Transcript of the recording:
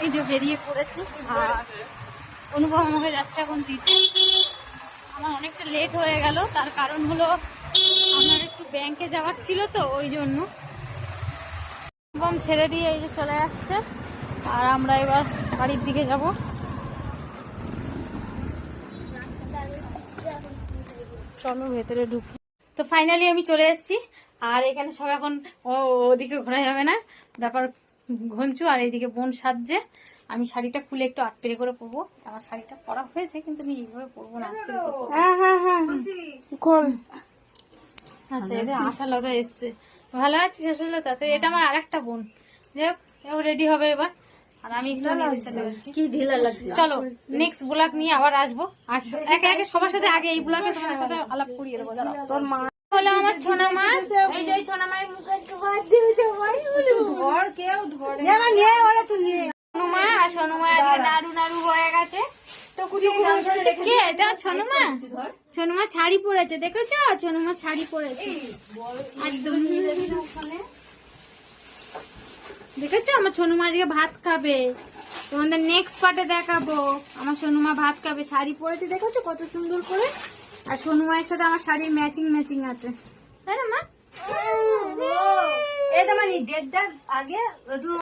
এই যে বেরিয়ে পড়েছি আর অনুভব আমাকে যাচ্ছে এখন দিতে। আমার অনেকটা লেট হয়ে গেল, তার কারণ হলো আমার একটু ব্যাংকে যাওয়ার ছিল তো ওই জন্য। অনুভব ছেড়ে দিয়ে এই যে চলে যাচ্ছে আর আমরা এবার বাড়ির দিকে যাব। চলো ভেতরে ঢুকি। তো ফাইনালি আমি চলে এসেছি আর এখানে সব এখন ওদিকে ঘোরা যাবে না, ব্যাপার ঘঞ্চু আর এইদিকে বোন সাজছে। আমি শাড়িটা খুলে একটু আটপেরে করে পরবো। আমার শাড়িটা পরা হয়েছে কিন্তু আমি এইভাবে পরবো না। আচ্ছা এটা আশালতা এসছে। ভালো আছিস আশালতা? তো এটা আমার আরেকটা বোন। যাই হোক ও রেডি হবে এবার আর আমি একটু কি ঢিলা লাগছে। চলো নেক্সট ব্লগ নিয়ে আবার আসবো আর একে একে সবার সাথে আগে এই ব্লগে তোমার সাথে আলাপ করিয়ে দেবো। তোর মা হলো আমার ছোনা মা। এই যে ছোনা মায়ের মুখে একটু ভাত দিয়েছে ভাই। ধর কেউ ধরে না নিয়ে ওরা তুই নিয়ে সোনুমা আর সোনুমা নাড়ু নাড়ু হয়ে গেছে। তো কুচি কুচি কে এটা সোনুমা? সোনুমা শাড়ি পরেছে দেখেছো? সোনুমা শাড়ি পরেছে একদম। দেখেছো আমার সোনুমা আজকে ভাত খাবে। তোমাদের নেক্সট পার্টে দেখাবো আমার সোনুমা ভাত খাবে। শাড়ি পরেছে দেখেছো কত সুন্দর করে। আর সোনুমায়ের সাথে আমার শাড়ির ম্যাচিং ম্যাচিং আছে, তাই না মা? এটা মানে ডেটটার আগে